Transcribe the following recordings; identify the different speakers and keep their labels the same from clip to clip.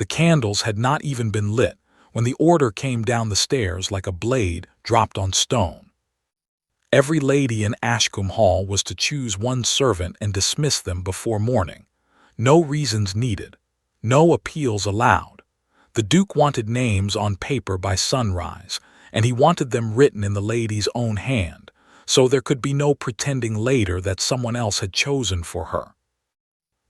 Speaker 1: The candles had not even been lit when the order came down the stairs like a blade dropped on stone. Every lady in Ashcombe Hall was to choose one servant and dismiss them before morning. No reasons needed. No appeals allowed. The Duke wanted names on paper by sunrise, and he wanted them written in the lady's own hand, so there could be no pretending later that someone else had chosen for her.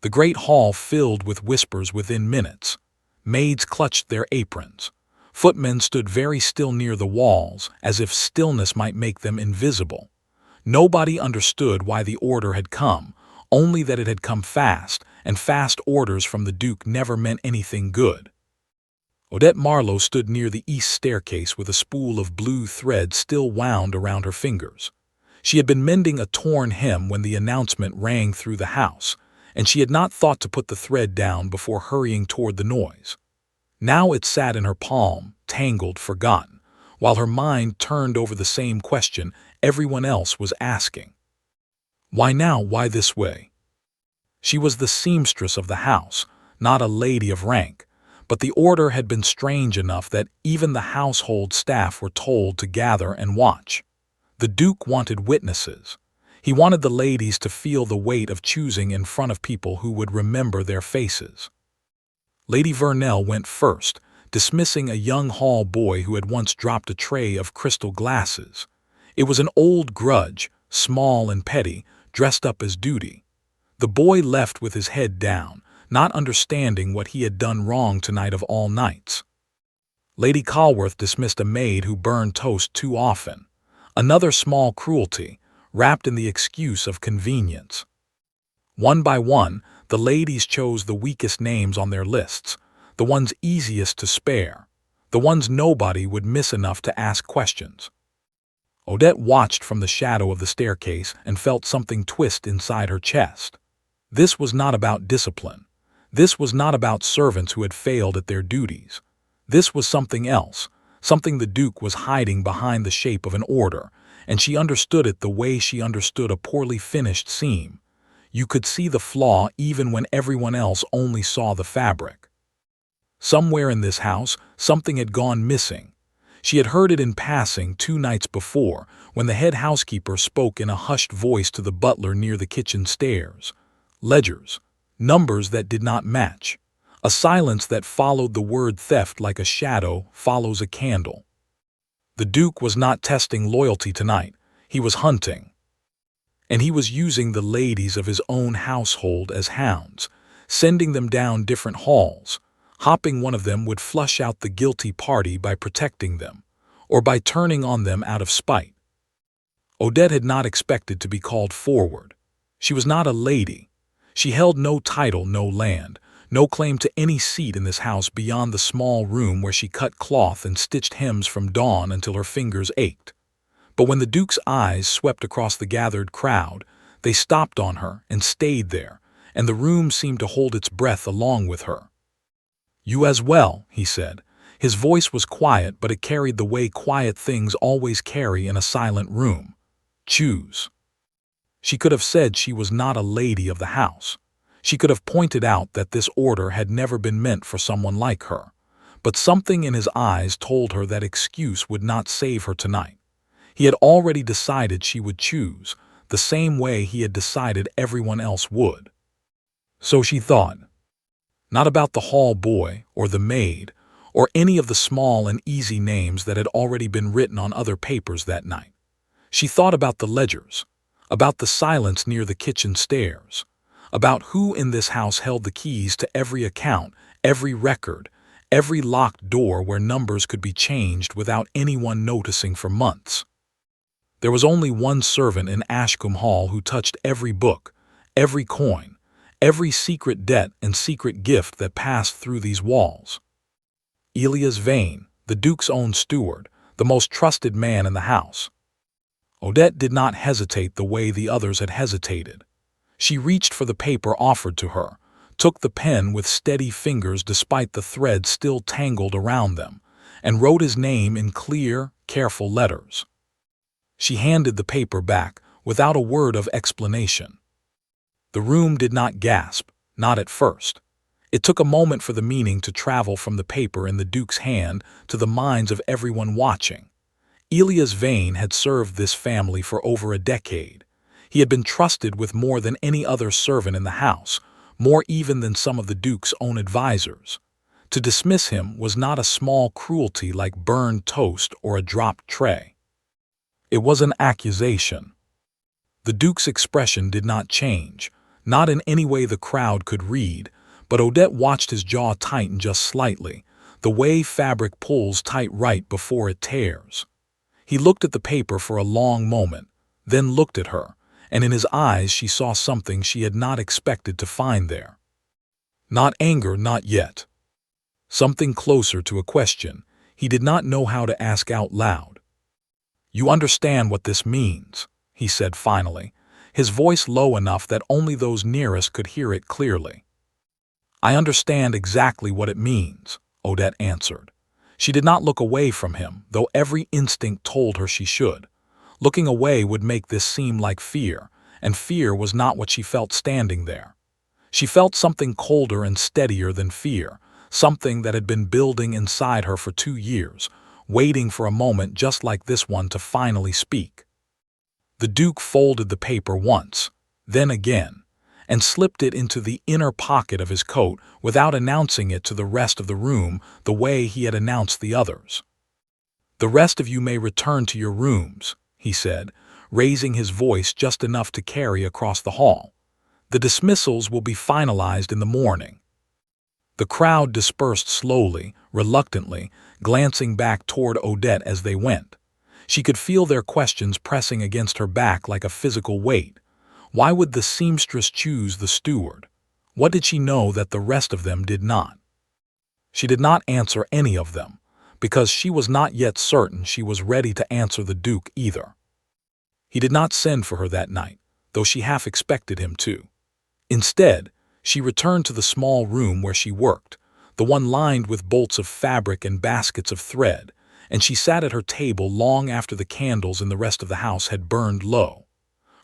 Speaker 1: The great hall filled with whispers within minutes. Maids clutched their aprons. Footmen stood very still near the walls, as if stillness might make them invisible. Nobody understood why the order had come, only that it had come fast, and fast orders from the Duke never meant anything good. Odette Marlowe stood near the east staircase with a spool of blue thread still wound around her fingers. She had been mending a torn hem when the announcement rang through the house, and she had not thought to put the thread down before hurrying toward the noise. Now it sat in her palm, tangled, forgotten, while her mind turned over the same question everyone else was asking. Why now? Why this way? She was the seamstress of the house, not a lady of rank, but the order had been strange enough that even the household staff were told to gather and watch. The Duke wanted witnesses. He wanted the ladies to feel the weight of choosing in front of people who would remember their faces. Lady Vernel went first, dismissing a young hall boy who had once dropped a tray of crystal glasses. It was an old grudge, small and petty, dressed up as duty. The boy left with his head down, not understanding what he had done wrong tonight of all nights. Lady Calworth dismissed a maid who burned toast too often. Another small cruelty, wrapped in the excuse of convenience. One by one, the ladies chose the weakest names on their lists, the ones easiest to spare, the ones nobody would miss enough to ask questions. Odette watched from the shadow of the staircase and felt something twist inside her chest. This was not about discipline. This was not about servants who had failed at their duties. This was something else, something the Duke was hiding behind the shape of an order, and she understood it the way she understood a poorly finished seam. You could see the flaw even when everyone else only saw the fabric. Somewhere in this house, something had gone missing. She had heard it in passing 2 nights before, when the head housekeeper spoke in a hushed voice to the butler near the kitchen stairs. Ledgers, numbers that did not match. A silence that followed the word theft like a shadow follows a candle. The Duke was not testing loyalty tonight. He was hunting. And he was using the ladies of his own household as hounds, sending them down different halls. Hopping one of them would flush out the guilty party by protecting them, or by turning on them out of spite. Odette had not expected to be called forward. She was not a lady. She held no title, no land, no claim to any seat in this house beyond the small room where she cut cloth and stitched hems from dawn until her fingers ached. But when the Duke's eyes swept across the gathered crowd, they stopped on her and stayed there, and the room seemed to hold its breath along with her. "You as well," he said. His voice was quiet, but it carried the way quiet things always carry in a silent room. "Choose." She could have said she was not a lady of the house. She could have pointed out that this order had never been meant for someone like her. But something in his eyes told her that excuse would not save her tonight. He had already decided she would choose, the same way he had decided everyone else would. So she thought. Not about the hall boy, or the maid, or any of the small and easy names that had already been written on other papers that night. She thought about the ledgers, about the silence near the kitchen stairs, about who in this house held the keys to every account, every record, every locked door where numbers could be changed without anyone noticing for months. There was only one servant in Ashcombe Hall who touched every book, every coin, every secret debt and secret gift that passed through these walls. Elias Vane, the Duke's own steward, the most trusted man in the house. Odette did not hesitate the way the others had hesitated. She reached for the paper offered to her, took the pen with steady fingers despite the thread still tangled around them, and wrote his name in clear, careful letters. She handed the paper back without a word of explanation. The room did not gasp, not at first. It took a moment for the meaning to travel from the paper in the Duke's hand to the minds of everyone watching. Elias Vane had served this family for over a decade. He had been trusted with more than any other servant in the house, more even than some of the Duke's own advisors. To dismiss him was not a small cruelty like burned toast or a dropped tray. It was an accusation. The Duke's expression did not change, not in any way the crowd could read, but Odette watched his jaw tighten just slightly, the way fabric pulls tight right before it tears. He looked at the paper for a long moment, then looked at her, and in his eyes she saw something she had not expected to find there. Not anger, not yet. Something closer to a question he did not know how to ask out loud. "You understand what this means," he said finally, his voice low enough that only those nearest could hear it clearly. "I understand exactly what it means," Odette answered. She did not look away from him, though every instinct told her she should. Looking away would make this seem like fear, and fear was not what she felt standing there. She felt something colder and steadier than fear, something that had been building inside her for 2 years, waiting for a moment just like this one to finally speak. The Duke folded the paper once, then again, and slipped it into the inner pocket of his coat without announcing it to the rest of the room the way he had announced the others. "The rest of you may return to your rooms," he said, raising his voice just enough to carry across the hall. "The dismissals will be finalized in the morning." The crowd dispersed slowly, reluctantly, glancing back toward Odette as they went. She could feel their questions pressing against her back like a physical weight. Why would the seamstress choose the steward? What did she know that the rest of them did not? She did not answer any of them, because she was not yet certain she was ready to answer the Duke either. He did not send for her that night, though she half expected him to. Instead, she returned to the small room where she worked, the one lined with bolts of fabric and baskets of thread, and she sat at her table long after the candles in the rest of the house had burned low.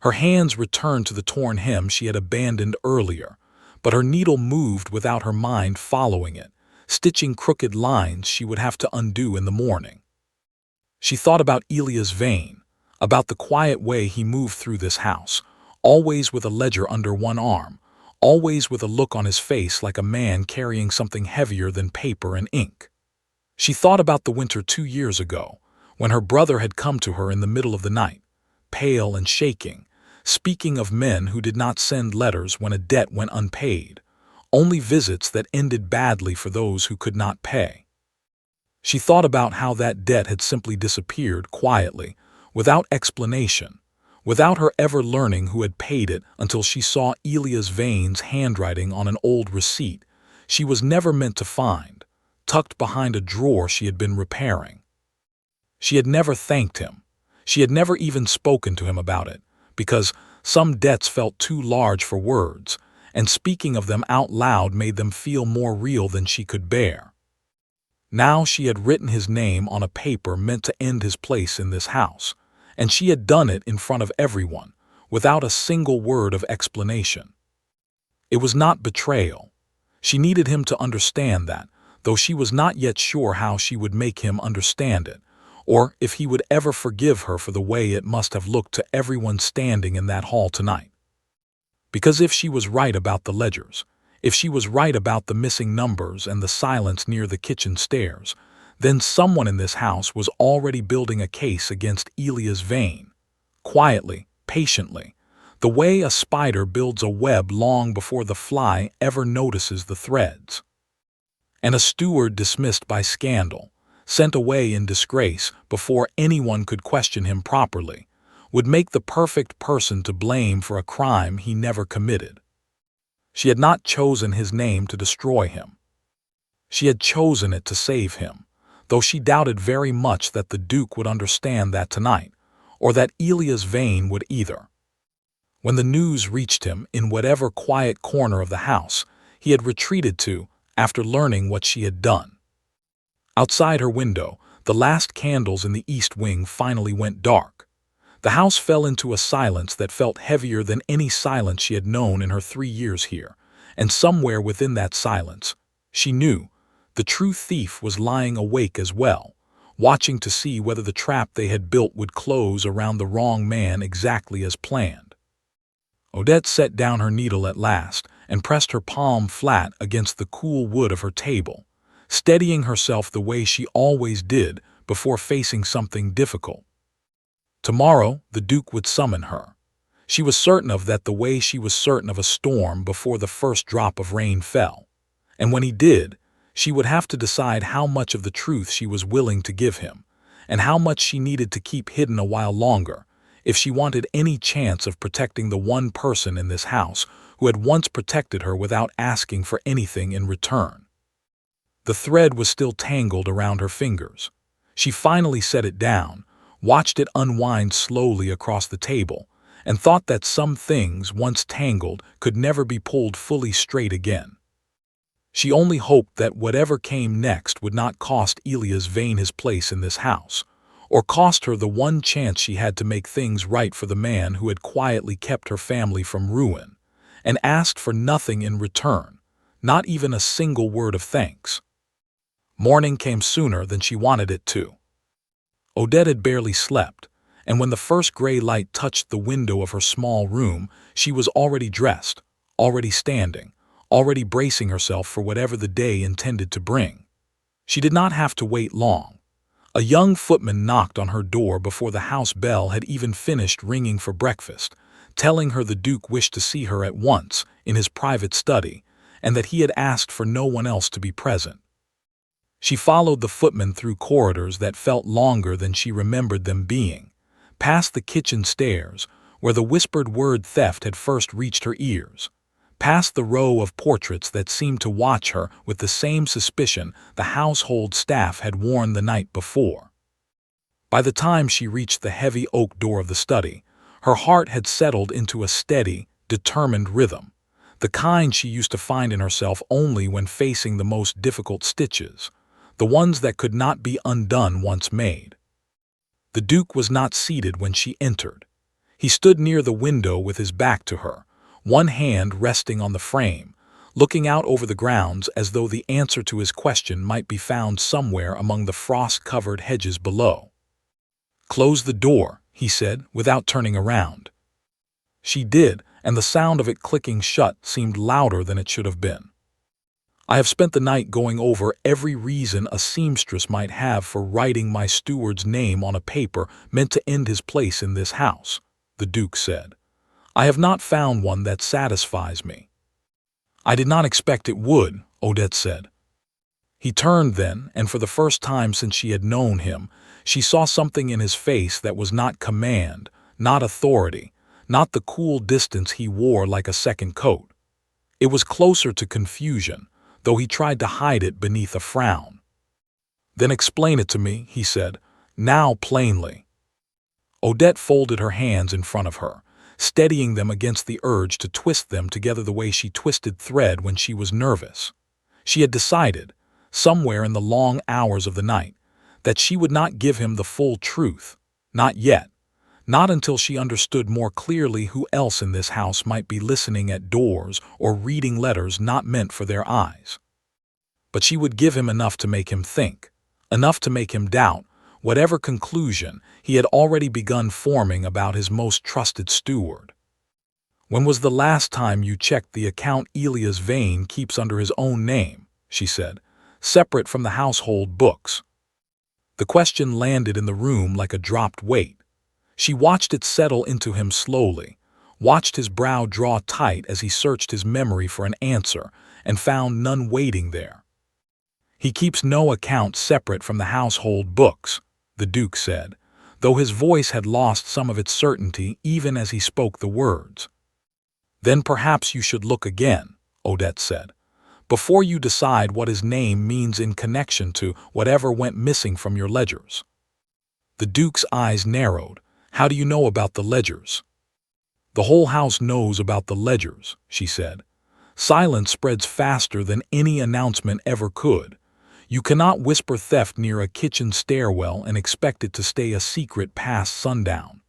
Speaker 1: Her hands returned to the torn hem she had abandoned earlier, but her needle moved without her mind following it, stitching crooked lines she would have to undo in the morning. She thought about Elias Vane, about the quiet way he moved through this house, always with a ledger under one arm, always with a look on his face like a man carrying something heavier than paper and ink. She thought about the winter 2 years ago, when her brother had come to her in the middle of the night, pale and shaking, speaking of men who did not send letters when a debt went unpaid, only visits that ended badly for those who could not pay. She thought about how that debt had simply disappeared quietly, without explanation, without her ever learning who had paid it until she saw Elias Vane's handwriting on an old receipt she was never meant to find, tucked behind a drawer she had been repairing. She had never thanked him. She had never even spoken to him about it, because some debts felt too large for words, and speaking of them out loud made them feel more real than she could bear. Now she had written his name on a paper meant to end his place in this house, and she had done it in front of everyone, without a single word of explanation. It was not betrayal. She needed him to understand that, though she was not yet sure how she would make him understand it, or if he would ever forgive her for the way it must have looked to everyone standing in that hall tonight. Because if she was right about the ledgers, if she was right about the missing numbers and the silence near the kitchen stairs, then someone in this house was already building a case against Elias Vane, quietly, patiently, the way a spider builds a web long before the fly ever notices the threads. And a steward dismissed by scandal, sent away in disgrace before anyone could question him properly, would make the perfect person to blame for a crime he never committed. She had not chosen his name to destroy him. She had chosen it to save him, though she doubted very much that the Duke would understand that tonight, or that Elias Vane would either. When the news reached him in whatever quiet corner of the house he had retreated to after learning what she had done. Outside her window, the last candles in the east wing finally went dark. The house fell into a silence that felt heavier than any silence she had known in her 3 years here, And somewhere within that silence, she knew the true thief was lying awake as well, watching to see whether the trap they had built would close around the wrong man exactly as planned. Odette set down her needle at last and pressed her palm flat against the cool wood of her table, steadying herself the way she always did before facing something difficult. Tomorrow, the Duke would summon her. She was certain of that the way she was certain of a storm before the first drop of rain fell. And when he did, she would have to decide how much of the truth she was willing to give him, and how much she needed to keep hidden a while longer, if she wanted any chance of protecting the one person in this house who had once protected her without asking for anything in return. The thread was still tangled around her fingers. She finally set it down, watched it unwind slowly across the table, and thought that some things, once tangled, could never be pulled fully straight again. She only hoped that whatever came next would not cost Elias Vane his place in this house, or cost her the one chance she had to make things right for the man who had quietly kept her family from ruin, and asked for nothing in return, not even a single word of thanks. Morning came sooner than she wanted it to. Odette had barely slept, and when the first gray light touched the window of her small room, she was already dressed, already standing, already bracing herself for whatever the day intended to bring. She did not have to wait long. A young footman knocked on her door before the house bell had even finished ringing for breakfast, telling her the Duke wished to see her at once in his private study, and that he had asked for no one else to be present. She followed the footman through corridors that felt longer than she remembered them being, past the kitchen stairs, where the whispered word theft had first reached her ears, past the row of portraits that seemed to watch her with the same suspicion the household staff had worn the night before. By the time she reached the heavy oak door of the study, her heart had settled into a steady, determined rhythm, the kind she used to find in herself only when facing the most difficult stitches, the ones that could not be undone once made. The Duke was not seated when she entered. He stood near the window with his back to her, one hand resting on the frame, looking out over the grounds as though the answer to his question might be found somewhere among the frost-covered hedges below. "Close the door," he said, without turning around. She did, and the sound of it clicking shut seemed louder than it should have been. "I have spent the night going over every reason a seamstress might have for writing my steward's name on a paper meant to end his place in this house," the Duke said. "I have not found one that satisfies me." "I did not expect it would," Odette said. He turned then, and for the first time since she had known him, she saw something in his face that was not command, not authority, not the cool distance he wore like a second coat. It was closer to confusion, though he tried to hide it beneath a frown. "Then explain it to me," he said, now plainly. Odette folded her hands in front of her, steadying them against the urge to twist them together the way she twisted thread when she was nervous. She had decided, somewhere in the long hours of the night, that she would not give him the full truth, not yet, not until she understood more clearly who else in this house might be listening at doors or reading letters not meant for their eyes. But she would give him enough to make him think, enough to make him doubt whatever conclusion he had already begun forming about his most trusted steward. "When was the last time you checked the account Elias Vane keeps under his own name?" she said, "separate from the household books?" The question landed in the room like a dropped weight. She watched it settle into him slowly, watched his brow draw tight as he searched his memory for an answer, and found none waiting there. "He keeps no account separate from the household books," the Duke said, though his voice had lost some of its certainty even as he spoke the words. "Then perhaps you should look again," Odette said, "before you decide what his name means in connection to whatever went missing from your ledgers." The Duke's eyes narrowed. "How do you know about the ledgers?" "The whole house knows about the ledgers," she said. "Silence spreads faster than any announcement ever could. You cannot whisper theft near a kitchen stairwell and expect it to stay a secret past sundown."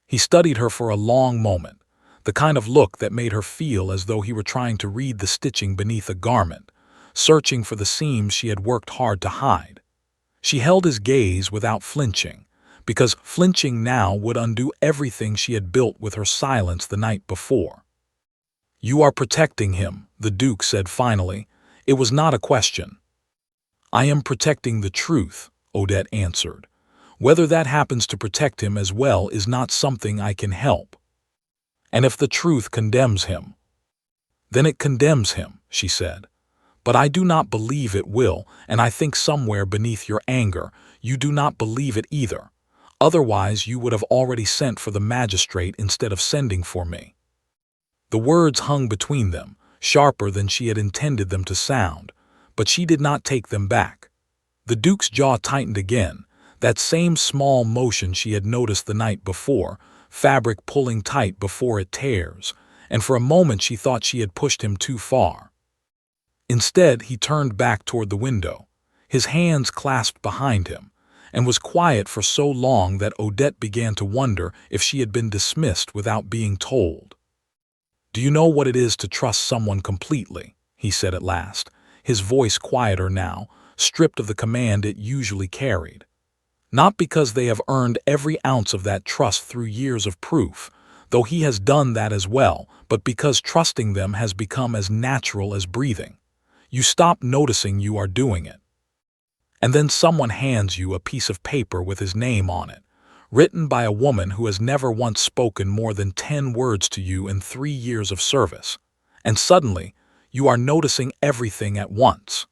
Speaker 1: He studied her for a long moment, the kind of look that made her feel as though he were trying to read the stitching beneath a garment, searching for the seams she had worked hard to hide. She held his gaze without flinching, because flinching now would undo everything she had built with her silence the night before. "You are protecting him," the Duke said finally. It was not a question. "I am protecting the truth," Odette answered. "Whether that happens to protect him as well is not something I can help. And if the truth condemns him, then it condemns him," she said. "But I do not believe it will, and I think somewhere beneath your anger, you do not believe it either. Otherwise, you would have already sent for the magistrate instead of sending for me." The words hung between them, sharper than she had intended them to sound, but she did not take them back. The Duke's jaw tightened again, that same small motion she had noticed the night before, fabric pulling tight before it tears, and for a moment she thought she had pushed him too far. Instead, he turned back toward the window, his hands clasped behind him, and was quiet for so long that Odette began to wonder if she had been dismissed without being told. "Do you know what it is to trust someone completely?" he said at last, his voice quieter now, stripped of the command it usually carried. "Not because they have earned every ounce of that trust through years of proof, though he has done that as well, but because trusting them has become as natural as breathing. You stop noticing you are doing it. And then someone hands you a piece of paper with his name on it, written by a woman who has never once spoken more than 10 words to you in 3 years of service, and suddenly you are noticing everything at once."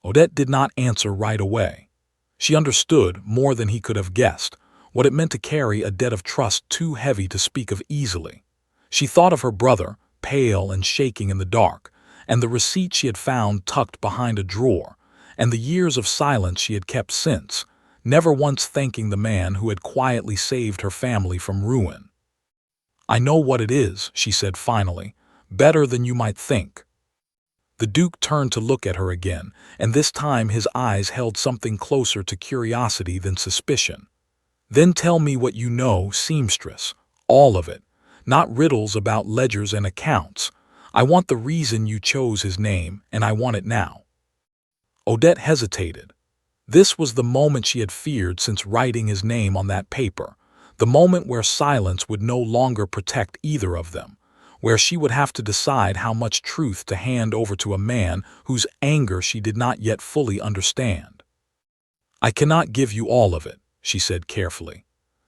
Speaker 1: Odette did not answer right away. She understood, more than he could have guessed, what it meant to carry a debt of trust too heavy to speak of easily. She thought of her brother, pale and shaking in the dark, and the receipt she had found tucked behind a drawer, and the years of silence she had kept since, never once thanking the man who had quietly saved her family from ruin. "I know what it is," she said finally, "better than you might think." The Duke turned to look at her again, and this time his eyes held something closer to curiosity than suspicion. "Then tell me what you know, Seamstress, all of it, not riddles about ledgers and accounts. I want the reason you chose his name, and I want it now." Odette hesitated. This was the moment she had feared since writing his name on that paper, the moment where silence would no longer protect either of them, where she would have to decide how much truth to hand over to a man whose anger she did not yet fully understand. "I cannot give you all of it," she said carefully.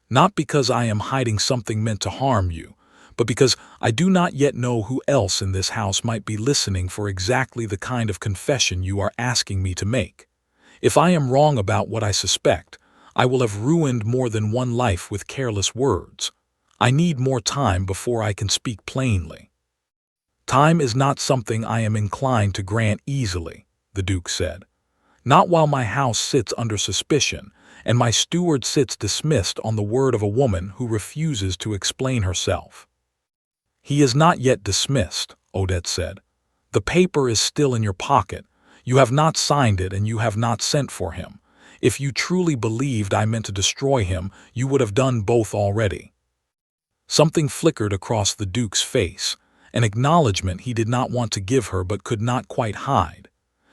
Speaker 1: "Not because I am hiding something meant to harm you, but because I do not yet know who else in this house might be listening for exactly the kind of confession you are asking me to make. If I am wrong about what I suspect, I will have ruined more than one life with careless words. I need more time before I can speak plainly." "Time is not something I am inclined to grant easily," the Duke said. "Not while my house sits under suspicion, and my steward sits dismissed on the word of a woman who refuses to explain herself." "He is not yet dismissed," Odette said. "The paper is still in your pocket. You have not signed it and you have not sent for him. If you truly believed I meant to destroy him, you would have done both already." Something flickered across the Duke's face, an acknowledgement he did not want to give her but could not quite hide.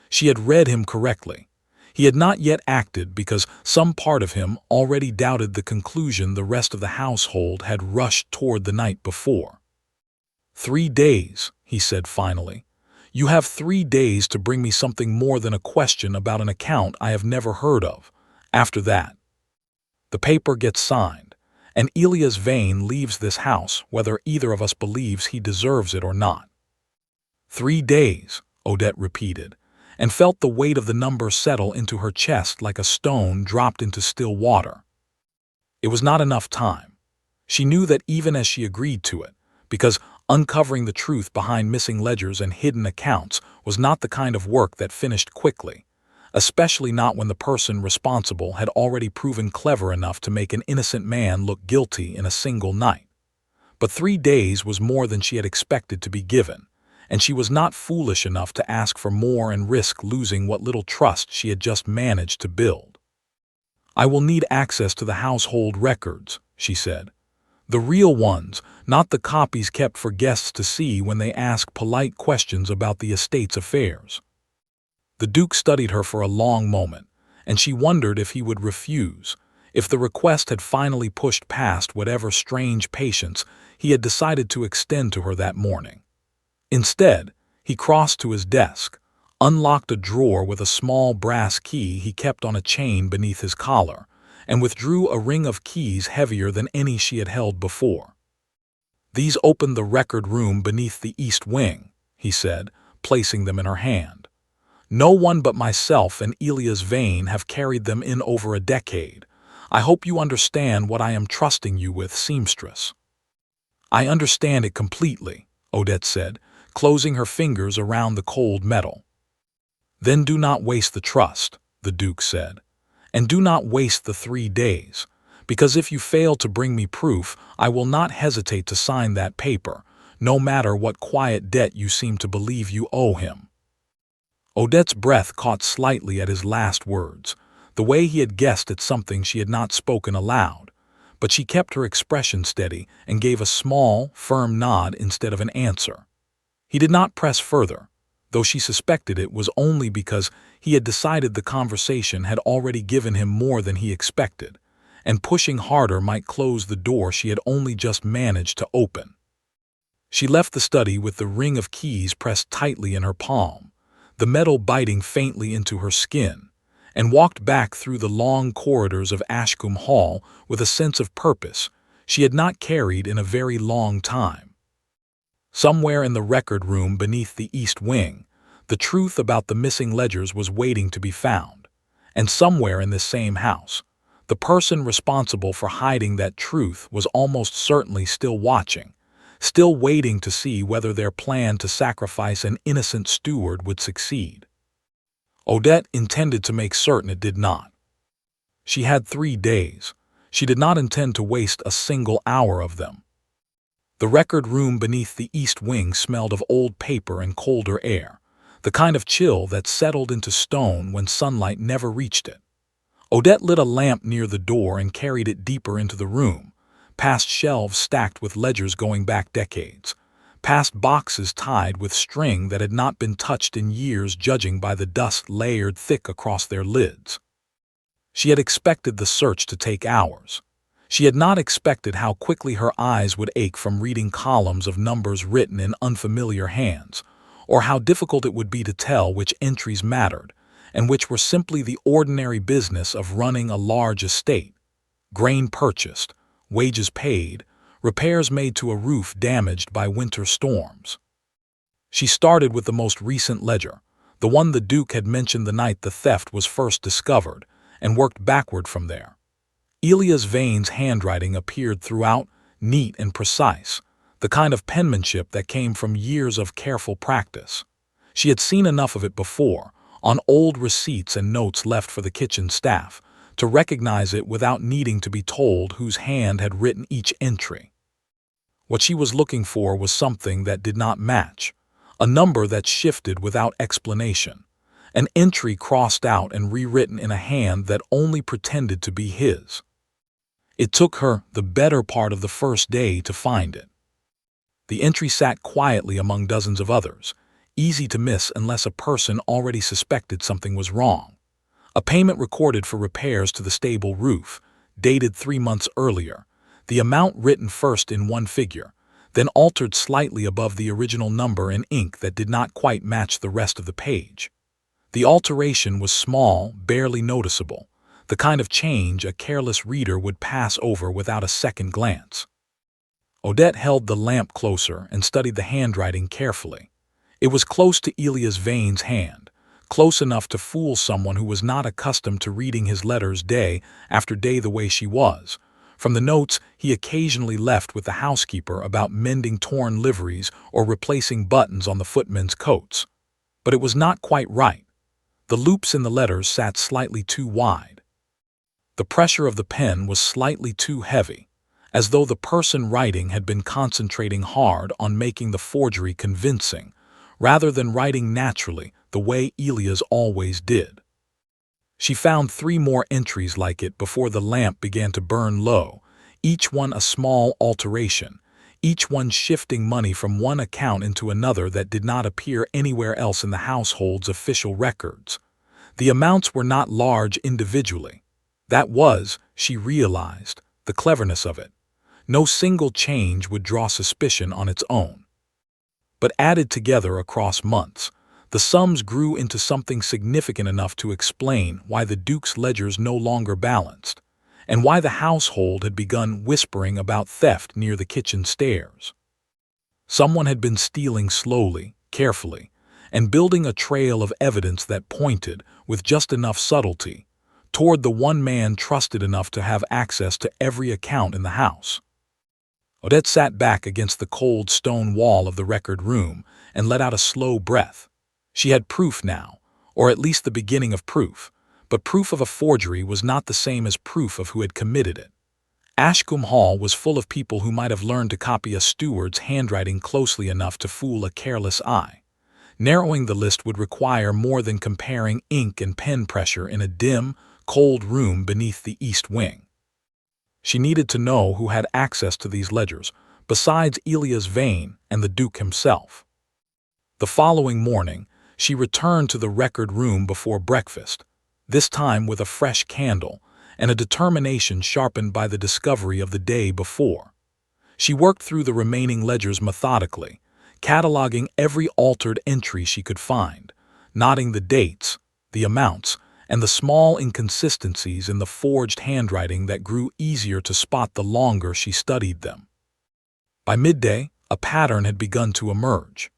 Speaker 1: She had read him correctly. He had not yet acted because some part of him already doubted the conclusion the rest of the household had rushed toward the night before. "3 days," he said finally. "You have 3 days to bring me something more than a question about an account I have never heard of. After that, the paper gets signed, and Elias Vane leaves this house whether either of us believes he deserves it or not." 3 days, Odette repeated, and felt the weight of the number settle into her chest like a stone dropped into still water. It was not enough time. She knew that even as she agreed to it, because uncovering the truth behind missing ledgers and hidden accounts was not the kind of work that finished quickly, especially not when the person responsible had already proven clever enough to make an innocent man look guilty in a single night. But 3 days was more than she had expected to be given, and she was not foolish enough to ask for more and risk losing what little trust she had just managed to build. "I will need access to the household records," she said. The real ones, not the copies kept for guests to see when they ask polite questions about the estate's affairs. The Duke studied her for a long moment, and she wondered if he would refuse, if the request had finally pushed past whatever strange patience he had decided to extend to her that morning. Instead, he crossed to his desk, unlocked a drawer with a small brass key he kept on a chain beneath his collar, and withdrew a ring of keys heavier than any she had held before. "These open the record room beneath the east wing," he said, placing them in her hand. "No one but myself and Elias Vane have carried them in over a decade. I hope you understand what I am trusting you with, Seamstress." "I understand it completely," Odette said, closing her fingers around the cold metal. "Then do not waste the trust," the Duke said. "And do not waste the 3 days, because if you fail to bring me proof, I will not hesitate to sign that paper, no matter what quiet debt you seem to believe you owe him." Odette's breath caught slightly at his last words, the way he had guessed at something she had not spoken aloud, but she kept her expression steady and gave a small, firm nod instead of an answer. He did not press further, though she suspected it was only because he had decided the conversation had already given him more than he expected, and pushing harder might close the door she had only just managed to open. She left the study with the ring of keys pressed tightly in her palm, the metal biting faintly into her skin, and walked back through the long corridors of Ashcombe Hall with a sense of purpose she had not carried in a very long time. Somewhere in the record room beneath the east wing, the truth about the missing ledgers was waiting to be found, and somewhere in this same house, the person responsible for hiding that truth was almost certainly still watching, still waiting to see whether their plan to sacrifice an innocent steward would succeed. Odette intended to make certain it did not. She had 3 days. She did not intend to waste a single hour of them. The record room beneath the east wing smelled of old paper and colder air, the kind of chill that settled into stone when sunlight never reached it. Odette lit a lamp near the door and carried it deeper into the room, past shelves stacked with ledgers going back decades, past boxes tied with string that had not been touched in years judging by the dust layered thick across their lids. She had expected the search to take hours. She had not expected how quickly her eyes would ache from reading columns of numbers written in unfamiliar hands, or how difficult it would be to tell which entries mattered, and which were simply the ordinary business of running a large estate: grain purchased, wages paid, repairs made to a roof damaged by winter storms. She started with the most recent ledger, the one the Duke had mentioned the night the theft was first discovered, and worked backward from there. Elias Vane's handwriting appeared throughout, neat and precise, the kind of penmanship that came from years of careful practice. She had seen enough of it before, on old receipts and notes left for the kitchen staff, to recognize it without needing to be told whose hand had written each entry. What she was looking for was something that did not match, a number that shifted without explanation, an entry crossed out and rewritten in a hand that only pretended to be his. It took her the better part of the first day to find it. The entry sat quietly among dozens of others, easy to miss unless a person already suspected something was wrong. A payment recorded for repairs to the stable roof, dated 3 months earlier, the amount written first in one figure, then altered slightly above the original number in ink that did not quite match the rest of the page. The alteration was small, barely noticeable, the kind of change a careless reader would pass over without a second glance. Odette held the lamp closer and studied the handwriting carefully. It was close to Elias Vane's hand, close enough to fool someone who was not accustomed to reading his letters day after day the way she was, from the notes he occasionally left with the housekeeper about mending torn liveries or replacing buttons on the footmen's coats. But it was not quite right. The loops in the letters sat slightly too wide. The pressure of the pen was slightly too heavy, as though the person writing had been concentrating hard on making the forgery convincing, rather than writing naturally the way Elias always did. She found 3 more entries like it before the lamp began to burn low, each one a small alteration, each one shifting money from one account into another that did not appear anywhere else in the household's official records. The amounts were not large individually. That was, she realized, the cleverness of it. No single change would draw suspicion on its own. But added together across months, the sums grew into something significant enough to explain why the Duke's ledgers no longer balanced, and why the household had begun whispering about theft near the kitchen stairs. Someone had been stealing slowly, carefully, and building a trail of evidence that pointed, with just enough subtlety, toward the one man trusted enough to have access to every account in the house. Odette sat back against the cold stone wall of the record room and let out a slow breath. She had proof now, or at least the beginning of proof, but proof of a forgery was not the same as proof of who had committed it. Ashcombe Hall was full of people who might have learned to copy a steward's handwriting closely enough to fool a careless eye. Narrowing the list would require more than comparing ink and pen pressure in a dim, cold room beneath the east wing. She needed to know who had access to these ledgers, besides Elias Vane and the Duke himself. The following morning, she returned to the record room before breakfast, this time with a fresh candle and a determination sharpened by the discovery of the day before. She worked through the remaining ledgers methodically, cataloging every altered entry she could find, noting the dates, the amounts, and the small inconsistencies in the forged handwriting that grew easier to spot the longer she studied them. By midday, a pattern had begun to emerge.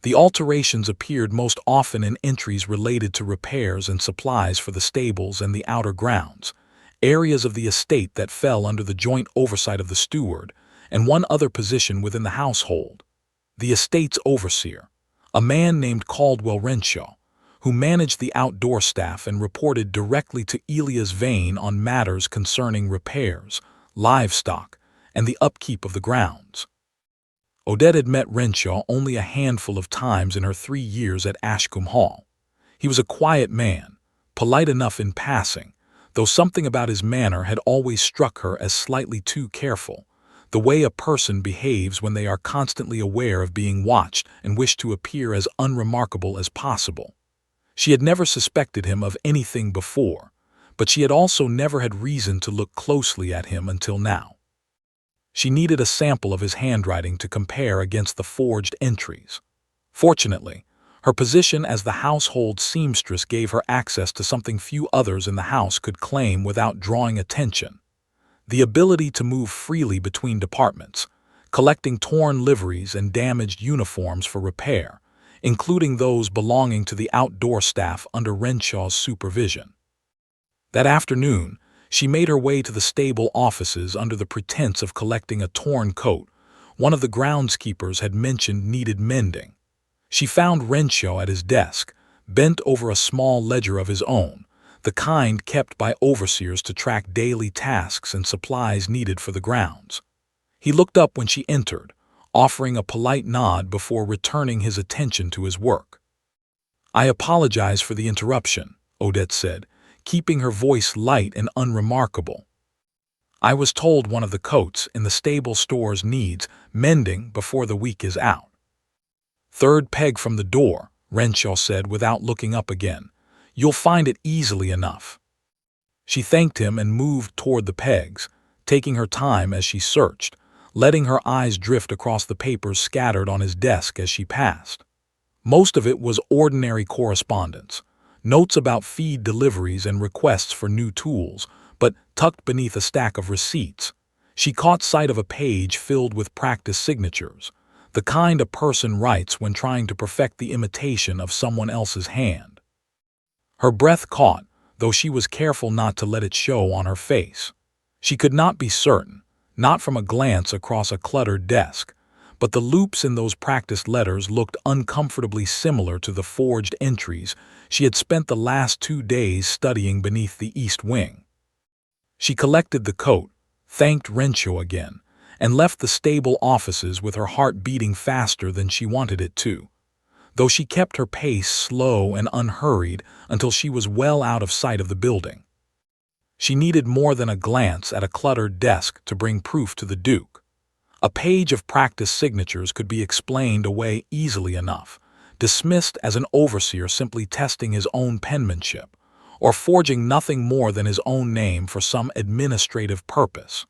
Speaker 1: The alterations appeared most often in entries related to repairs and supplies for the stables and the outer grounds, areas of the estate that fell under the joint oversight of the steward, and one other position within the household, the estate's overseer, a man named Caldwell Renshaw, who managed the outdoor staff and reported directly to Elias Vane on matters concerning repairs, livestock, and the upkeep of the grounds. Odette had met Renshaw only a handful of times in her 3 years at Ashcombe Hall. He was a quiet man, polite enough in passing, though something about his manner had always struck her as slightly too careful, the way a person behaves when they are constantly aware of being watched and wish to appear as unremarkable as possible. She had never suspected him of anything before, but she had also never had reason to look closely at him until now. She needed a sample of his handwriting to compare against the forged entries. Fortunately, her position as the household seamstress gave her access to something few others in the house could claim without drawing attention: the ability to move freely between departments, collecting torn liveries and damaged uniforms for repair, including those belonging to the outdoor staff under Renshaw's supervision. That afternoon, she made her way to the stable offices under the pretense of collecting a torn coat one of the groundskeepers had mentioned needed mending. She found Renshaw at his desk, bent over a small ledger of his own, the kind kept by overseers to track daily tasks and supplies needed for the grounds. He looked up when she entered, offering a polite nod before returning his attention to his work. "I apologize for the interruption," Odette said, keeping her voice light and unremarkable. "I was told one of the coats in the stable stores needs mending before the week is out." "Third peg from the door," Renshaw said without looking up again. "You'll find it easily enough." She thanked him and moved toward the pegs, taking her time as she searched, letting her eyes drift across the papers scattered on his desk as she passed. Most of it was ordinary correspondence, notes about feed deliveries and requests for new tools, but tucked beneath a stack of receipts, she caught sight of a page filled with practice signatures, the kind a person writes when trying to perfect the imitation of someone else's hand. Her breath caught, though she was careful not to let it show on her face. She could not be certain, not from a glance across a cluttered desk, but the loops in those practice letters looked uncomfortably similar to the forged entries she had spent the last 2 days studying beneath the east wing. She collected the coat, thanked Renshaw again, and left the stable offices with her heart beating faster than she wanted it to, though she kept her pace slow and unhurried until she was well out of sight of the building. She needed more than a glance at a cluttered desk to bring proof to the Duke. A page of practice signatures could be explained away easily enough, dismissed as an overseer simply testing his own penmanship, or forging nothing more than his own name for some administrative purpose.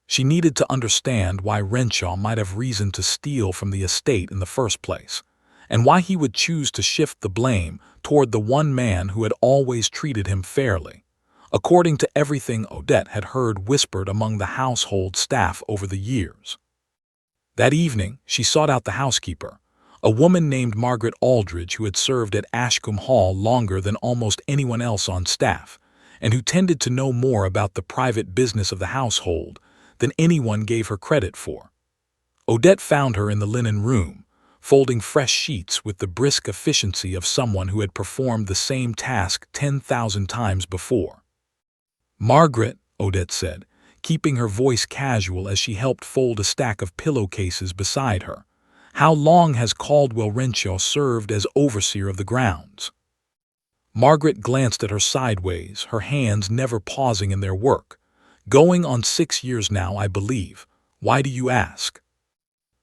Speaker 1: She needed to understand why Renshaw might have reason to steal from the estate in the first place, and why he would choose to shift the blame toward the one man who had always treated him fairly, according to everything Odette had heard whispered among the household staff over the years. That evening, she sought out the housekeeper, a woman named Margaret Aldridge who had served at Ashcombe Hall longer than almost anyone else on staff, and who tended to know more about the private business of the household than anyone gave her credit for. Odette found her in the linen room, folding fresh sheets with the brisk efficiency of someone who had performed the same task 10,000 times before. "Margaret," Odette said, keeping her voice casual as she helped fold a stack of pillowcases beside her, "how long has Caldwell Renshaw served as overseer of the grounds?" Margaret glanced at her sideways, her hands never pausing in their work. "Going on 6 years now, I believe. Why do you ask?"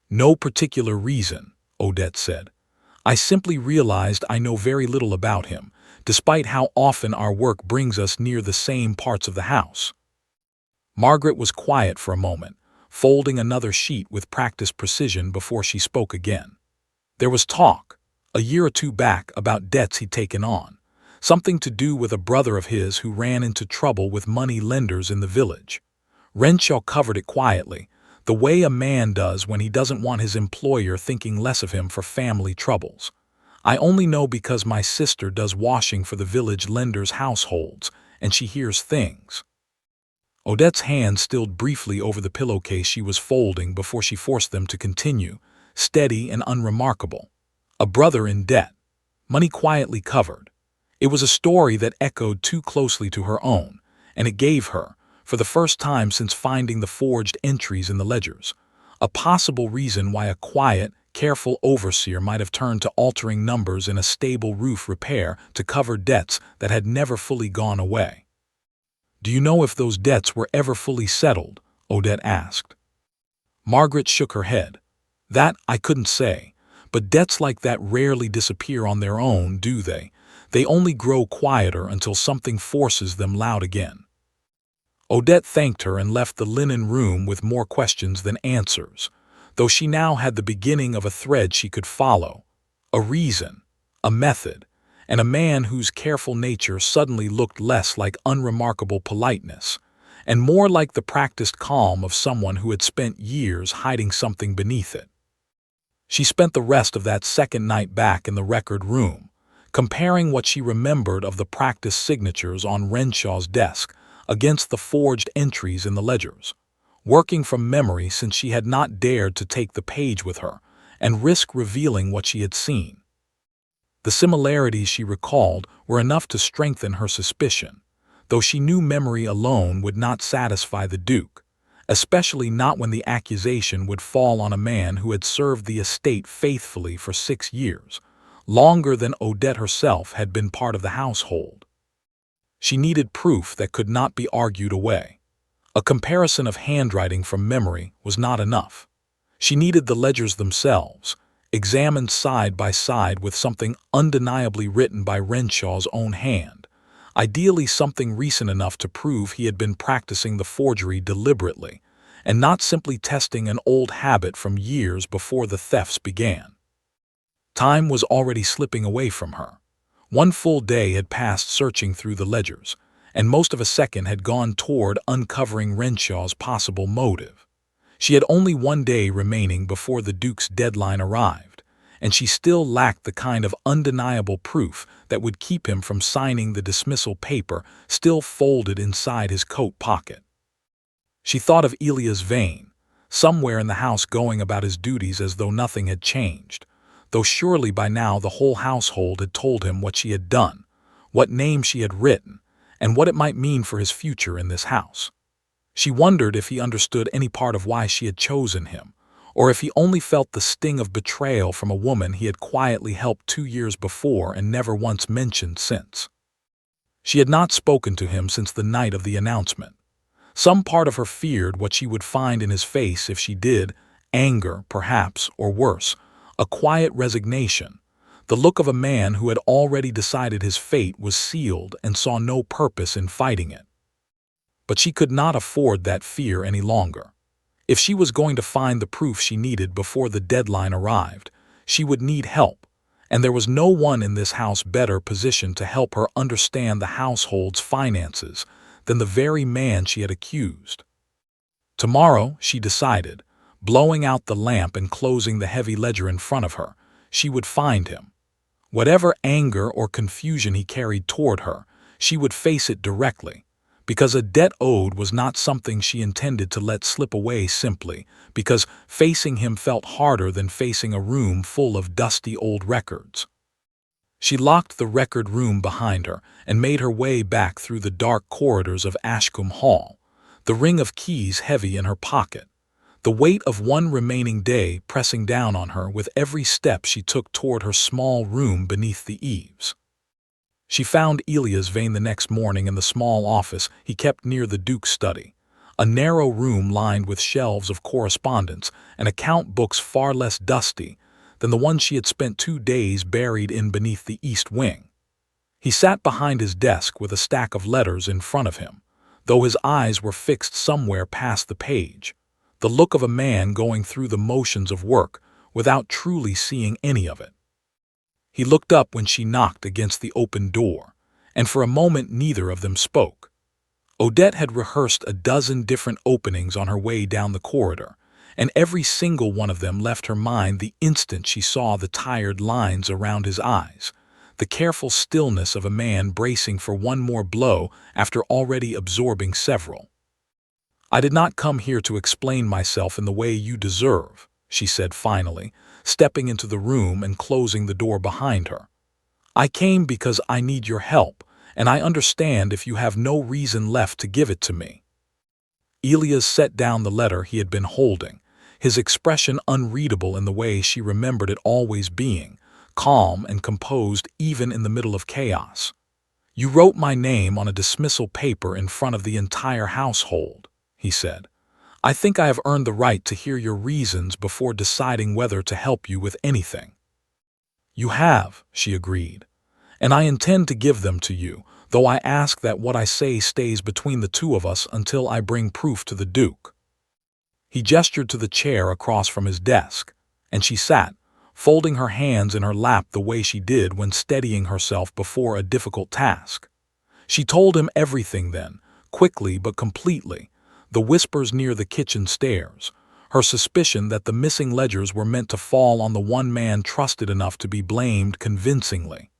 Speaker 1: "No particular reason," Odette said. "I simply realized I know very little about him, despite how often our work brings us near the same parts of the house." Margaret was quiet for a moment, folding another sheet with practiced precision before she spoke again. "There was talk, a year or two back, about debts he'd taken on, something to do with a brother of his who ran into trouble with money lenders in the village. Renshaw covered it quietly, the way a man does when he doesn't want his employer thinking less of him for family troubles. I only know because my sister does washing for the village lenders' households, and she hears things." Odette's hand stilled briefly over the pillowcase she was folding before she forced them to continue, steady and unremarkable. "A brother in debt. Money quietly covered." It was a story that echoed too closely to her own, and it gave her, for the first time since finding the forged entries in the ledgers, a possible reason why a quiet, careful overseer might have turned to altering numbers in a stable roof repair to cover debts that had never fully gone away. "Do you know if those debts were ever fully settled?" Odette asked. Margaret shook her head. "That I couldn't say, but debts like that rarely disappear on their own, do they? They only grow quieter until something forces them loud again." Odette thanked her and left the linen room with more questions than answers, though she now had the beginning of a thread she could follow, a reason, a method, and a man whose careful nature suddenly looked less like unremarkable politeness, and more like the practiced calm of someone who had spent years hiding something beneath it. She spent the rest of that second night back in the record room, comparing what she remembered of the practice signatures on Renshaw's desk against the forged entries in the ledgers, working from memory since she had not dared to take the page with her and risk revealing what she had seen. The similarities she recalled were enough to strengthen her suspicion, though she knew memory alone would not satisfy the Duke, especially not when the accusation would fall on a man who had served the estate faithfully for 6 years, longer than Odette herself had been part of the household. She needed proof that could not be argued away. A comparison of handwriting from memory was not enough. She needed the ledgers themselves, examined side by side with something undeniably written by Renshaw's own hand, ideally something recent enough to prove he had been practicing the forgery deliberately, and not simply testing an old habit from years before the thefts began. Time was already slipping away from her. 1 full day had passed searching through the ledgers, and most of a second had gone toward uncovering Renshaw's possible motive. She had only 1 day remaining before the Duke's deadline arrived, and she still lacked the kind of undeniable proof that would keep him from signing the dismissal paper still folded inside his coat pocket. She thought of Elias Vane, somewhere in the house going about his duties as though nothing had changed, though surely by now the whole household had told him what she had done, what name she had written, and what it might mean for his future in this house. She wondered if he understood any part of why she had chosen him, or if he only felt the sting of betrayal from a woman he had quietly helped 2 years before and never once mentioned since. She had not spoken to him since the night of the announcement. Some part of her feared what she would find in his face if she did, anger, perhaps, or worse, a quiet resignation, the look of a man who had already decided his fate was sealed and saw no purpose in fighting it. But she could not afford that fear any longer. If she was going to find the proof she needed before the deadline arrived, she would need help, and there was no one in this house better positioned to help her understand the household's finances than the very man she had accused. Tomorrow, she decided, blowing out the lamp and closing the heavy ledger in front of her, she would find him. Whatever anger or confusion he carried toward her, she would face it directly, because a debt owed was not something she intended to let slip away simply because facing him felt harder than facing a room full of dusty old records. She locked the record room behind her and made her way back through the dark corridors of Ashcombe Hall, the ring of keys heavy in her pocket, the weight of one remaining day pressing down on her with every step she took toward her small room beneath the eaves. She found Elia's vein the next morning in the small office he kept near the Duke's study, a narrow room lined with shelves of correspondence and account books far less dusty than the one she had spent 2 days buried in beneath the east wing. He sat behind his desk with a stack of letters in front of him, though his eyes were fixed somewhere past the page, the look of a man going through the motions of work without truly seeing any of it. He looked up when she knocked against the open door, and for a moment neither of them spoke. Odette had rehearsed a dozen different openings on her way down the corridor, and every single one of them left her mind the instant she saw the tired lines around his eyes, the careful stillness of a man bracing for one more blow after already absorbing several. "I did not come here to explain myself in the way you deserve," she said finally, stepping into the room and closing the door behind her. "I came because I need your help, and I understand if you have no reason left to give it to me." Elias set down the letter he had been holding, his expression unreadable in the way she remembered it always being, calm and composed even in the middle of chaos. "You wrote my name on a dismissal paper in front of the entire household," he said. "I think I have earned the right to hear your reasons before deciding whether to help you with anything." "You have," she agreed, "and I intend to give them to you, though I ask that what I say stays between the two of us until I bring proof to the Duke." He gestured to the chair across from his desk, and she sat, folding her hands in her lap the way she did when steadying herself before a difficult task. She told him everything then, quickly but completely, the whispers near the kitchen stairs, her suspicion that the missing ledgers were meant to fall on the one man trusted enough to be blamed convincingly,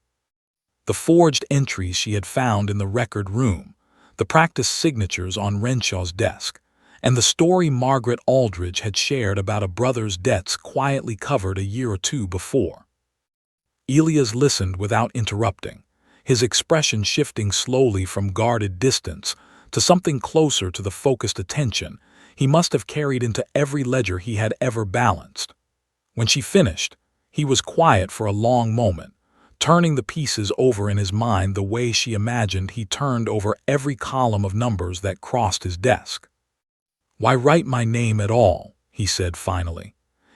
Speaker 1: the forged entries she had found in the record room, the practiced signatures on Renshaw's desk, and the story Margaret Aldridge had shared about a brother's debts quietly covered a year or two before. Elias listened without interrupting, his expression shifting slowly from guarded distance to something closer to the focused attention he must have carried into every ledger he had ever balanced. When she finished, he was quiet for a long moment, turning the pieces over in his mind the way she imagined he turned over every column of numbers that crossed his desk. "Why write my name at all?" he said finally.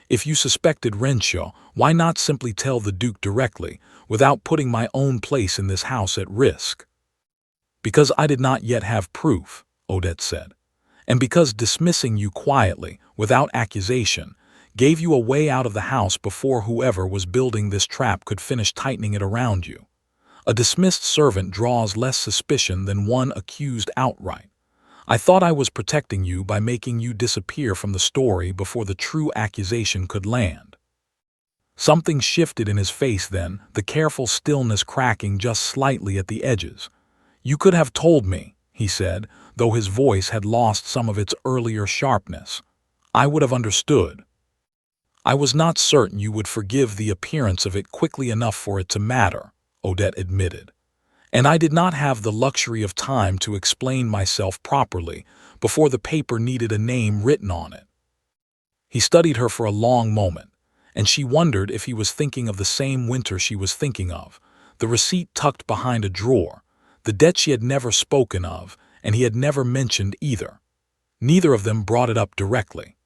Speaker 1: "If you suspected Renshaw, why not simply tell the Duke directly, without putting my own place in this house at risk?" "Because I did not yet have proof," Odette said, "and because dismissing you quietly, without accusation, gave you a way out of the house before whoever was building this trap could finish tightening it around you. A dismissed servant draws less suspicion than one accused outright. I thought I was protecting you by making you disappear from the story before the true accusation could land." Something shifted in his face then, the careful stillness cracking just slightly at the edges. "You could have told me," he said, though his voice had lost some of its earlier sharpness. "I would have understood." "I was not certain you would forgive the appearance of it quickly enough for it to matter," Odette admitted. "And I did not have the luxury of time to explain myself properly before the paper needed a name written on it." He studied her for a long moment, and she wondered if he was thinking of the same winter she was thinking of, the receipt tucked behind a drawer, the debt she had never spoken of, and he had never mentioned either. Neither of them brought it up directly.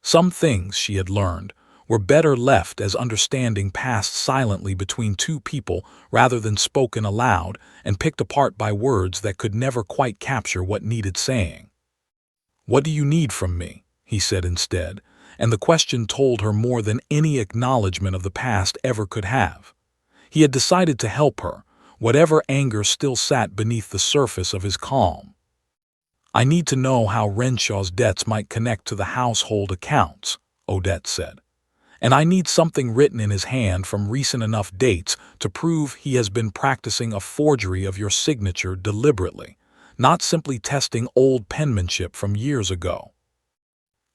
Speaker 1: Some things, she had learned, were better left as understanding passed silently between two people rather than spoken aloud and picked apart by words that could never quite capture what needed saying. "What do you need from me?" he said instead, and the question told her more than any acknowledgement of the past ever could have. He had decided to help her, whatever anger still sat beneath the surface of his calm. "I need to know how Renshaw's debts might connect to the household accounts," Odette said. "And I need something written in his hand from recent enough dates to prove he has been practicing a forgery of your signature deliberately, not simply testing old penmanship from years ago."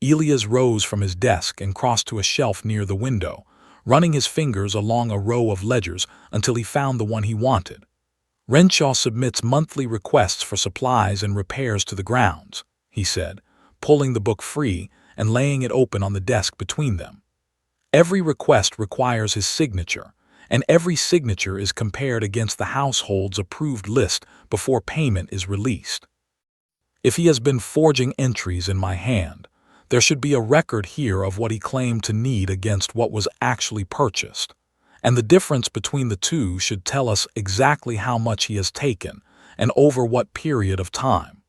Speaker 1: Elias rose from his desk and crossed to a shelf near the window, running his fingers along a row of ledgers until he found the one he wanted. "Renshaw submits monthly requests for supplies and repairs to the grounds," he said, pulling the book free and laying it open on the desk between them. "Every request requires his signature, and every signature is compared against the household's approved list before payment is released. If he has been forging entries in my hand, there should be a record here of what he claimed to need against what was actually purchased, and the difference between the two should tell us exactly how much he has taken and over what period of time."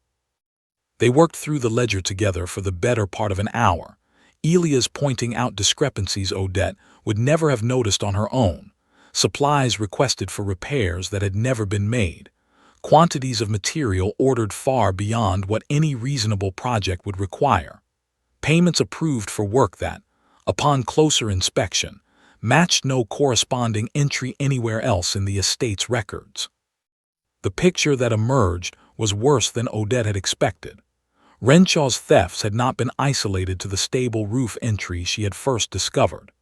Speaker 1: They worked through the ledger together for the better part of an hour, Elias pointing out discrepancies Odette would never have noticed on her own, supplies requested for repairs that had never been made, quantities of material ordered far beyond what any reasonable project would require, payments approved for work that, upon closer inspection, matched no corresponding entry anywhere else in the estate's records. The picture that emerged was worse than Odette had expected. Renshaw's thefts had not been isolated to the stable roof entry she had first discovered.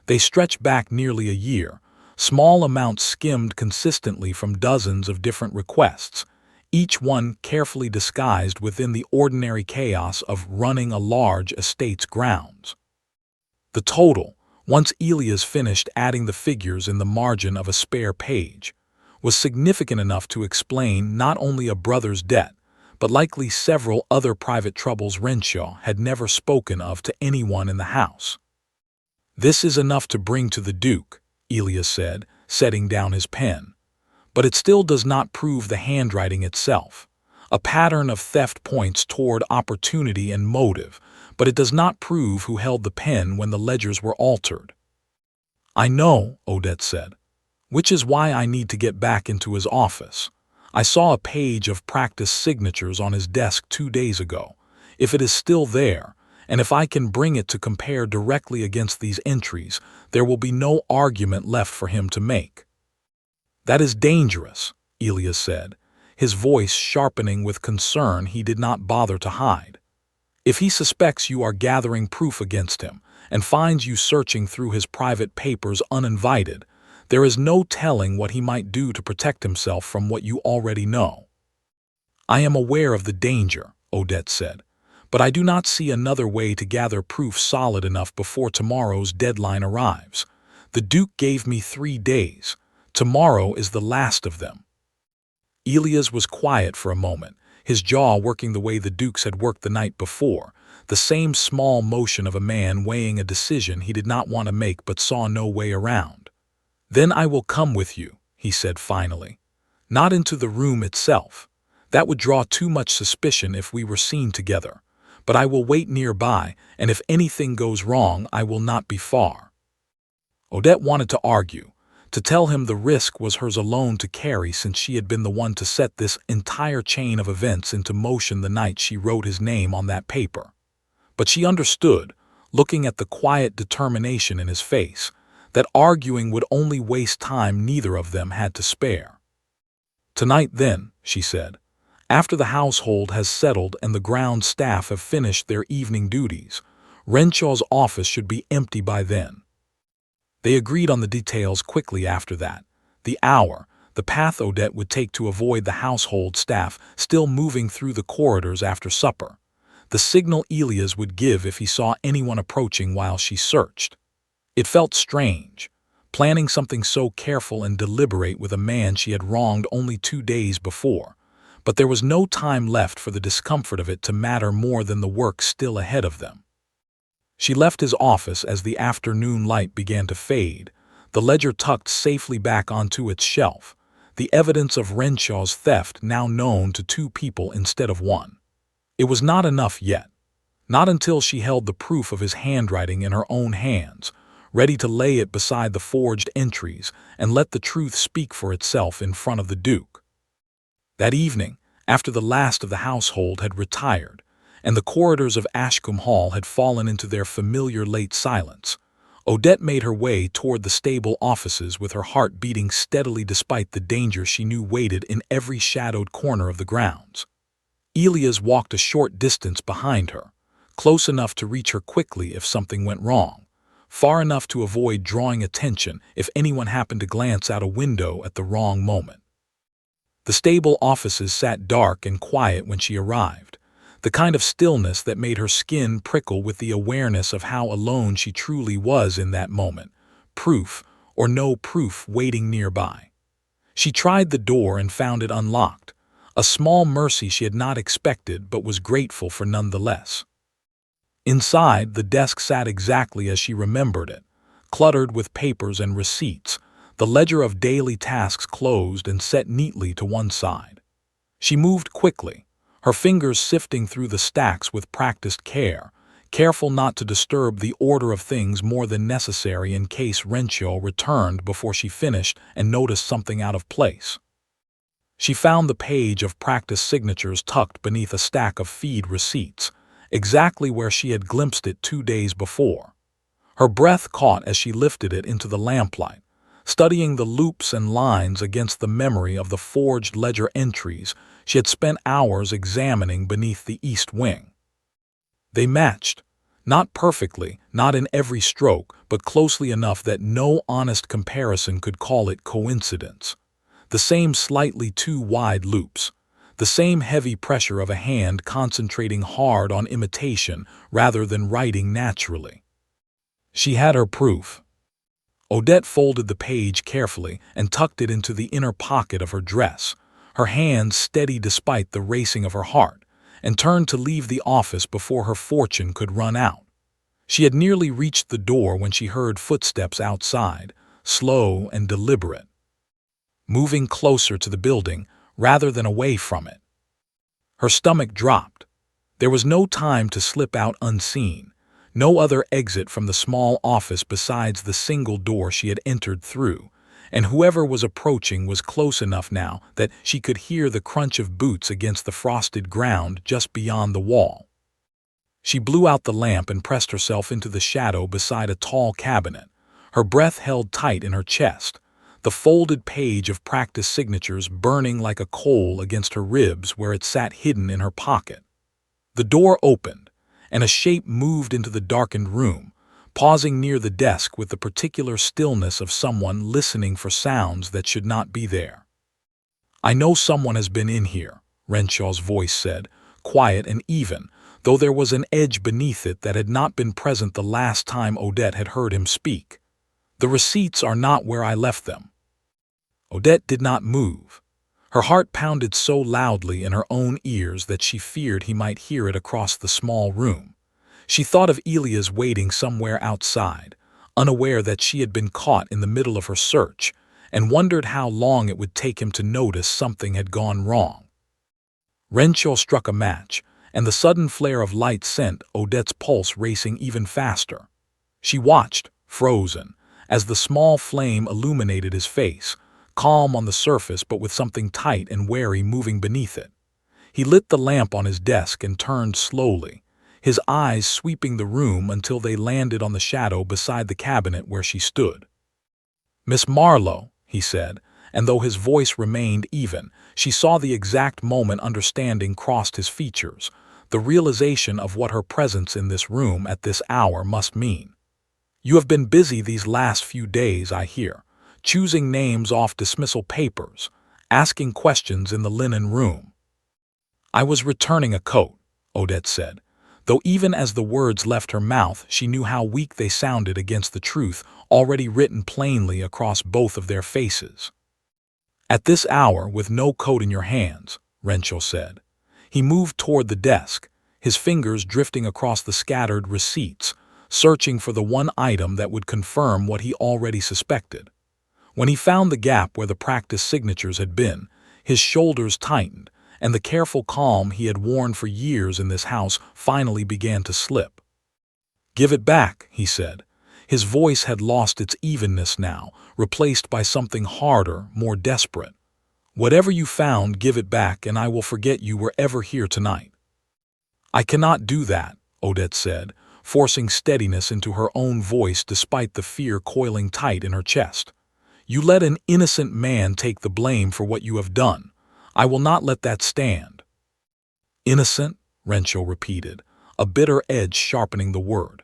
Speaker 1: They stretched back nearly a year, small amounts skimmed consistently from dozens of different requests, each one carefully disguised within the ordinary chaos of running a large estate's grounds. The total, once Elias finished adding the figures in the margin of a spare page, was significant enough to explain not only a brother's debt, but likely several other private troubles Renshaw had never spoken of to anyone in the house. "This is enough to bring to the Duke," Elias said, setting down his pen. "But it still does not prove the handwriting itself. A pattern of theft points toward opportunity and motive, but it does not prove who held the pen when the ledgers were altered." "I know," Odette said, "which is why I need to get back into his office. I saw a page of practice signatures on his desk 2 days ago. If it is still there, and if I can bring it to compare directly against these entries, there will be no argument left for him to make." "That is dangerous," Elias said, his voice sharpening with concern he did not bother to hide. "If he suspects you are gathering proof against him and finds you searching through his private papers uninvited, there is no telling what he might do to protect himself from what you already know." "I am aware of the danger," Odette said, "but I do not see another way to gather proof solid enough before tomorrow's deadline arrives. The Duke gave me 3 days. Tomorrow is the last of them." Elias was quiet for a moment, his jaw working the way the Duke's had worked the night before, the same small motion of a man weighing a decision he did not want to make but saw no way around. "Then I will come with you," he said finally. "Not into the room itself. That would draw too much suspicion if we were seen together. But I will wait nearby, and if anything goes wrong, I will not be far." Odette wanted to argue, to tell him the risk was hers alone to carry since she had been the one to set this entire chain of events into motion the night she wrote his name on that paper. But she understood, looking at the quiet determination in his face, that arguing would only waste time neither of them had to spare. "Tonight then," she said, "after the household has settled and the ground staff have finished their evening duties, Renshaw's office should be empty by then." They agreed on the details quickly after that. The hour, the path Odette would take to avoid the household staff still moving through the corridors after supper, the signal Elias would give if he saw anyone approaching while she searched. It felt strange, planning something so careful and deliberate with a man she had wronged only 2 days before. But there was no time left for the discomfort of it to matter more than the work still ahead of them. She left his office as the afternoon light began to fade, the ledger tucked safely back onto its shelf, the evidence of Renshaw's theft now known to 2 people instead of 1. It was not enough yet. Not until she held the proof of his handwriting in her own hands, ready to lay it beside the forged entries and let the truth speak for itself in front of the Duke. That evening, after the last of the household had retired, and the corridors of Ashcombe Hall had fallen into their familiar late silence, Odette made her way toward the stable offices with her heart beating steadily despite the danger she knew waited in every shadowed corner of the grounds. Elias walked a short distance behind her, close enough to reach her quickly if something went wrong, far enough to avoid drawing attention if anyone happened to glance out a window at the wrong moment. The stable offices sat dark and quiet when she arrived, the kind of stillness that made her skin prickle with the awareness of how alone she truly was in that moment, proof or no proof waiting nearby. She tried the door and found it unlocked, a small mercy she had not expected but was grateful for nonetheless. Inside, the desk sat exactly as she remembered it, cluttered with papers and receipts, the ledger of daily tasks closed and set neatly to one side. She moved quickly, her fingers sifting through the stacks with practiced care, careful not to disturb the order of things more than necessary in case Renshaw returned before she finished and noticed something out of place. She found the page of practice signatures tucked beneath a stack of feed receipts, exactly where she had glimpsed it 2 days before. Her breath caught as she lifted it into the lamplight, studying the loops and lines against the memory of the forged ledger entries she had spent hours examining beneath the east wing. They matched, not perfectly, not in every stroke, but closely enough that no honest comparison could call it coincidence. The same slightly too wide loops, the same heavy pressure of a hand concentrating hard on imitation rather than writing naturally. She had her proof. Odette folded the page carefully and tucked it into the inner pocket of her dress, her hands steady despite the racing of her heart, and turned to leave the office before her fortune could run out. She had nearly reached the door when she heard footsteps outside, slow and deliberate, moving closer to the building rather than away from it. Her stomach dropped. There was no time to slip out unseen, no other exit from the small office besides the single door she had entered through, and whoever was approaching was close enough now that she could hear the crunch of boots against the frosted ground just beyond the wall. She blew out the lamp and pressed herself into the shadow beside a tall cabinet, her breath held tight in her chest, the folded page of practice signatures burning like a coal against her ribs where it sat hidden in her pocket. The door opened, and a shape moved into the darkened room, pausing near the desk with the particular stillness of someone listening for sounds that should not be there. "I know someone has been in here," Renshaw's voice said, quiet and even, though there was an edge beneath it that had not been present the last time Odette had heard him speak. "The receipts are not where I left them." Odette did not move. Her heart pounded so loudly in her own ears that she feared he might hear it across the small room. She thought of Elias waiting somewhere outside, unaware that she had been caught in the middle of her search, and wondered how long it would take him to notice something had gone wrong. Renshaw struck a match, and the sudden flare of light sent Odette's pulse racing even faster. She watched, frozen, as the small flame illuminated his face, calm on the surface but with something tight and wary moving beneath it. He lit the lamp on his desk and turned slowly, his eyes sweeping the room until they landed on the shadow beside the cabinet where she stood. "Miss Marlowe," he said, and though his voice remained even, she saw the exact moment understanding crossed his features, the realization of what her presence in this room at this hour must mean. "You have been busy these last few days, I hear, choosing names off dismissal papers, asking questions in the linen room." "I was returning a coat," Odette said, though even as the words left her mouth she knew how weak they sounded against the truth already written plainly across both of their faces. "At this hour, with no coat in your hands," Renshaw said. He moved toward the desk, his fingers drifting across the scattered receipts, searching for the one item that would confirm what he already suspected. When he found the gap where the practice signatures had been, his shoulders tightened, and the careful calm he had worn for years in this house finally began to slip. "Give it back," he said. His voice had lost its evenness now, replaced by something harder, more desperate. "Whatever you found, give it back, and I will forget you were ever here tonight." "I cannot do that," Odette said, forcing steadiness into her own voice despite the fear coiling tight in her chest. "You let an innocent man take the blame for what you have done. I will not let that stand." "Innocent?" Renshaw repeated, a bitter edge sharpening the word.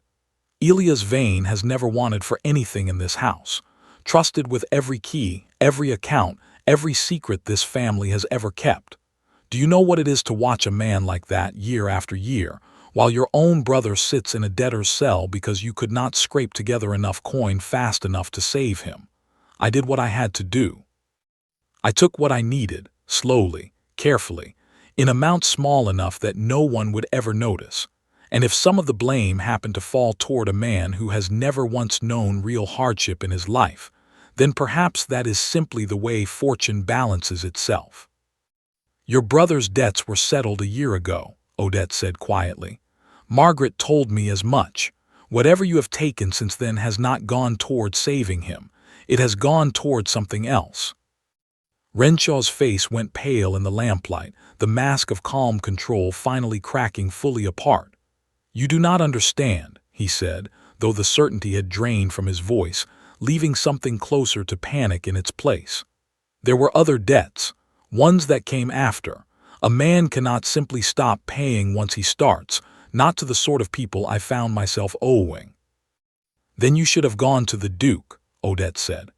Speaker 1: "Elia's vein has never wanted for anything in this house, trusted with every key, every account, every secret this family has ever kept. Do you know what it is to watch a man like that year after year, while your own brother sits in a debtor's cell because you could not scrape together enough coin fast enough to save him? I did what I had to do. I took what I needed, slowly, carefully, in amounts small enough that no one would ever notice. And if some of the blame happened to fall toward a man who has never once known real hardship in his life, then perhaps that is simply the way fortune balances itself." "Your brother's debts were settled a year ago," Odette said quietly. "Margaret told me as much. Whatever you have taken since then has not gone toward saving him. It has gone toward something else." Renshaw's face went pale in the lamplight, the mask of calm control finally cracking fully apart. "You do not understand," he said, though the certainty had drained from his voice, leaving something closer to panic in its place. "There were other debts, ones that came after. A man cannot simply stop paying once he starts, not to the sort of people I found myself owing." "Then you should have gone to the Duke," Odette said.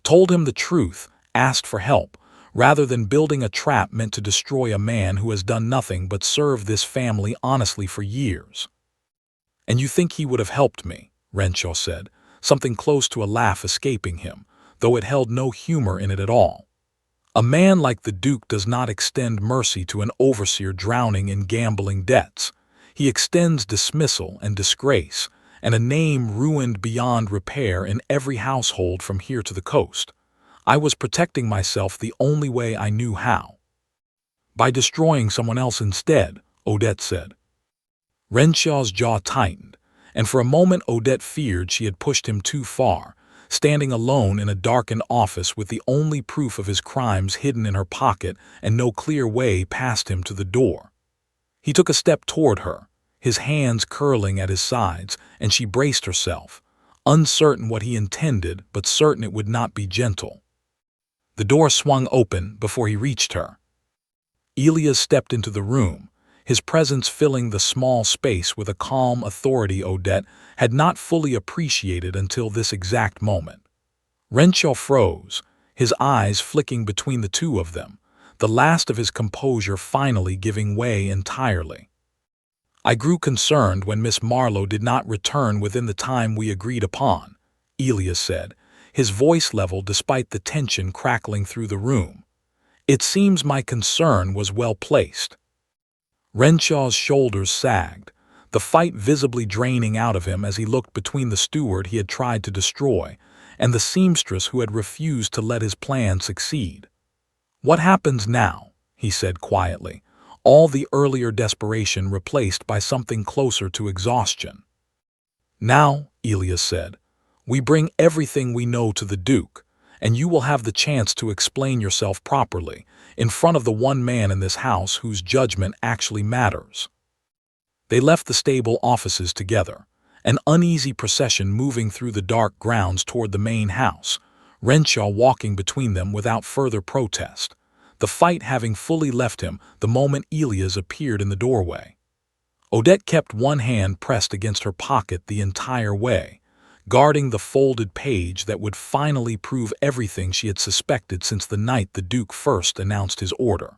Speaker 1: "Told him the truth, asked for help, rather than building a trap meant to destroy a man who has done nothing but serve this family honestly for years." "And you think he would have helped me?" Renshaw said, something close to a laugh escaping him, though it held no humor in it at all. "A man like the Duke does not extend mercy to an overseer drowning in gambling debts. He extends dismissal and disgrace, and a name ruined beyond repair in every household from here to the coast. I was protecting myself the only way I knew how." "By destroying someone else instead," Odette said. Renshaw's jaw tightened, and for a moment Odette feared she had pushed him too far, standing alone in a darkened office with the only proof of his crimes hidden in her pocket and no clear way past him to the door. He took a step toward her, his hands curling at his sides, and she braced herself, uncertain what he intended but certain it would not be gentle. The door swung open before he reached her. Elia stepped into the room, his presence filling the small space with a calm authority Odette had not fully appreciated until this exact moment. Renshaw froze, his eyes flicking between the two of them, the last of his composure finally giving way entirely. "I grew concerned when Miss Marlowe did not return within the time we agreed upon," Elia said, his voice level despite the tension crackling through the room. "It seems my concern was well placed." Renshaw's shoulders sagged, the fight visibly draining out of him as he looked between the steward he had tried to destroy and the seamstress who had refused to let his plan succeed. "What happens now?" he said quietly, all the earlier desperation replaced by something closer to exhaustion. "Now," Elias said, "we bring everything we know to the Duke, and you will have the chance to explain yourself properly, in front of the one man in this house whose judgment actually matters." They left the stable offices together, an uneasy procession moving through the dark grounds toward the main house, Renshaw walking between them without further protest, the fight having fully left him the moment Elias appeared in the doorway. Odette kept one hand pressed against her pocket the entire way, guarding the folded page that would finally prove everything she had suspected since the night the Duke first announced his order.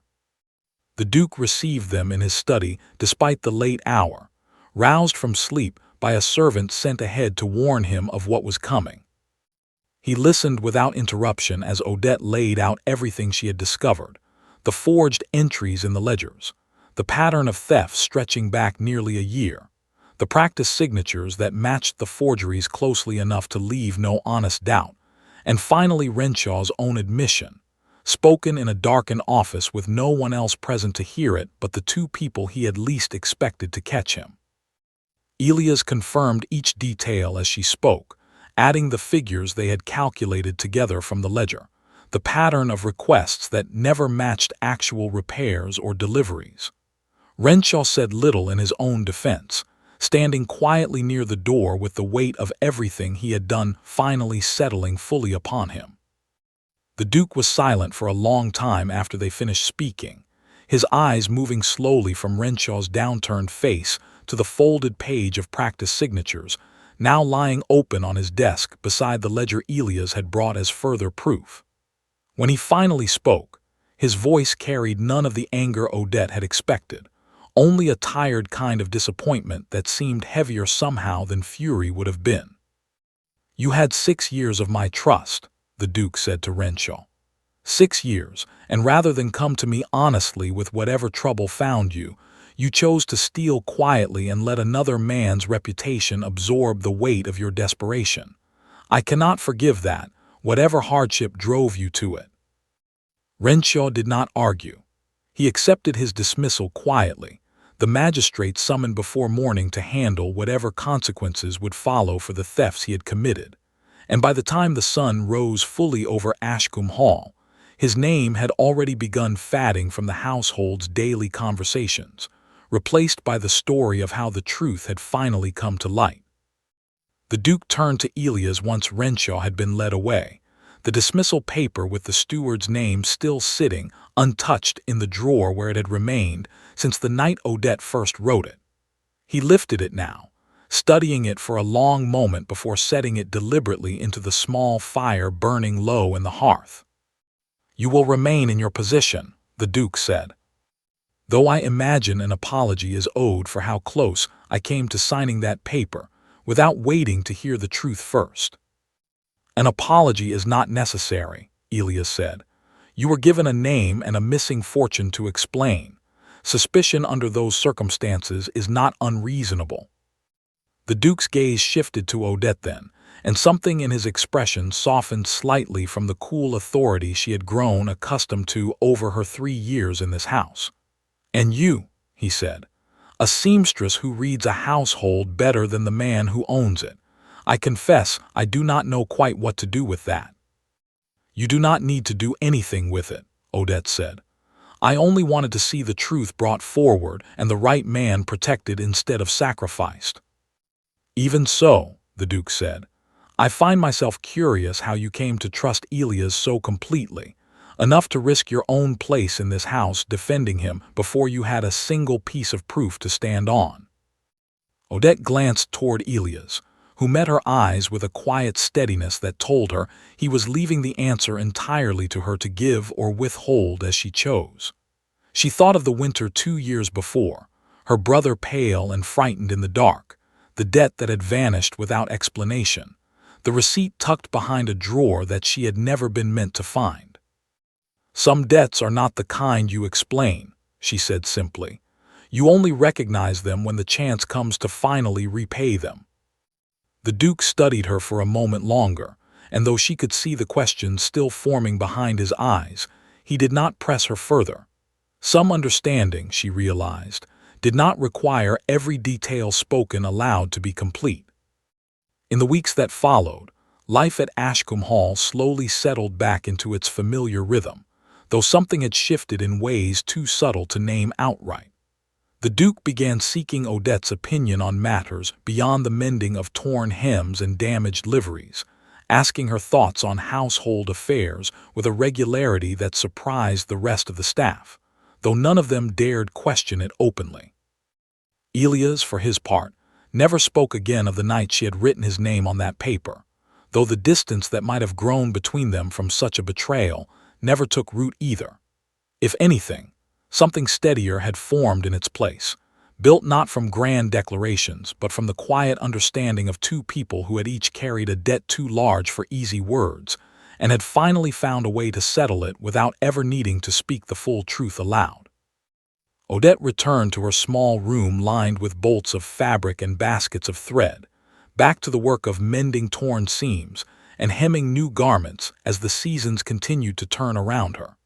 Speaker 1: The Duke received them in his study despite the late hour, roused from sleep by a servant sent ahead to warn him of what was coming. He listened without interruption as Odette laid out everything she had discovered: the forged entries in the ledgers, the pattern of theft stretching back nearly a year, the practice signatures that matched the forgeries closely enough to leave no honest doubt, and finally Renshaw's own admission, spoken in a darkened office with no one else present to hear it but the two people he had least expected to catch him. Elias confirmed each detail as she spoke, adding the figures they had calculated together from the ledger, the pattern of requests that never matched actual repairs or deliveries. Renshaw said little in his own defense, standing quietly near the door with the weight of everything he had done finally settling fully upon him. The Duke was silent for a long time after they finished speaking, his eyes moving slowly from Renshaw's downturned face to the folded page of practice signatures, now lying open on his desk beside the ledger Elias had brought as further proof. When he finally spoke, his voice carried none of the anger Odette had expected, only a tired kind of disappointment that seemed heavier somehow than fury would have been. "You had 6 years of my trust," the Duke said to Renshaw. 6 years, and rather than come to me honestly with whatever trouble found you, you chose to steal quietly and let another man's reputation absorb the weight of your desperation. I cannot forgive that, whatever hardship drove you to it. Renshaw did not argue. He accepted his dismissal quietly, the magistrate summoned before morning to handle whatever consequences would follow for the thefts he had committed. And by the time the sun rose fully over Ashcombe Hall, his name had already begun fading from the household's daily conversations, replaced by the story of how the truth had finally come to light. The Duke turned to Elias once Renshaw had been led away, the dismissal paper with the steward's name still sitting untouched in the drawer where it had remained since the night Odette first wrote it. He lifted it now, studying it for a long moment before setting it deliberately into the small fire burning low in the hearth. "You will remain in your position," the Duke said. "Though I imagine an apology is owed for how close I came to signing that paper without waiting to hear the truth first." "An apology is not necessary," Elias said. "You were given a name and a missing fortune to explain. Suspicion under those circumstances is not unreasonable." The Duke's gaze shifted to Odette then, and something in his expression softened slightly from the cool authority she had grown accustomed to over her 3 years in this house. "And you," he said, "a seamstress who reads a household better than the man who owns it. I confess I do not know quite what to do with that." "You do not need to do anything with it," Odette said. "I only wanted to see the truth brought forward and the right man protected instead of sacrificed." "Even so," the Duke said, "I find myself curious how you came to trust Elias so completely, enough to risk your own place in this house defending him before you had a single piece of proof to stand on." Odette glanced toward Elias, who met her eyes with a quiet steadiness that told her he was leaving the answer entirely to her to give or withhold as she chose. She thought of the winter 2 years before, her brother pale and frightened in the dark, the debt that had vanished without explanation, the receipt tucked behind a drawer that she had never been meant to find. "Some debts are not the kind you explain," she said simply. "You only recognize them when the chance comes to finally repay them." The Duke studied her for a moment longer, and though she could see the question still forming behind his eyes, he did not press her further. Some understanding, she realized, did not require every detail spoken aloud to be complete. In the weeks that followed, life at Ashcombe Hall slowly settled back into its familiar rhythm, though something had shifted in ways too subtle to name outright. The Duke began seeking Odette's opinion on matters beyond the mending of torn hems and damaged liveries, asking her thoughts on household affairs with a regularity that surprised the rest of the staff, though none of them dared question it openly. Elias, for his part, never spoke again of the night she had written his name on that paper, though the distance that might have grown between them from such a betrayal never took root either. If anything, something steadier had formed in its place, built not from grand declarations, but from the quiet understanding of two people who had each carried a debt too large for easy words, and had finally found a way to settle it without ever needing to speak the full truth aloud. Odette returned to her small room lined with bolts of fabric and baskets of thread, back to the work of mending torn seams and hemming new garments as the seasons continued to turn around her.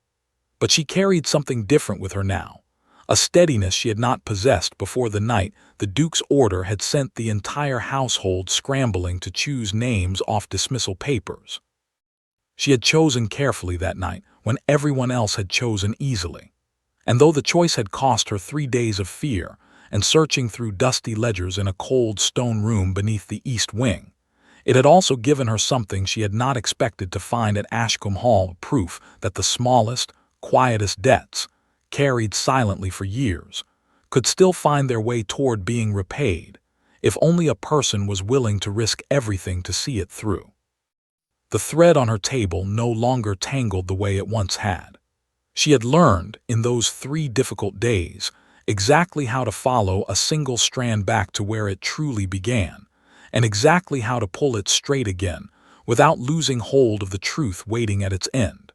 Speaker 1: But she carried something different with her now, a steadiness she had not possessed before the night the Duke's order had sent the entire household scrambling to choose names off dismissal papers. She had chosen carefully that night when everyone else had chosen easily. And though the choice had cost her 3 days of fear and searching through dusty ledgers in a cold stone room beneath the east wing, it had also given her something she had not expected to find at Ashcombe Hall, proof that the smallest, quietest debts, carried silently for years, could still find their way toward being repaid, if only a person was willing to risk everything to see it through. The thread on her table no longer tangled the way it once had. She had learned, in those 3 difficult days, exactly how to follow a single strand back to where it truly began, and exactly how to pull it straight again without losing hold of the truth waiting at its end.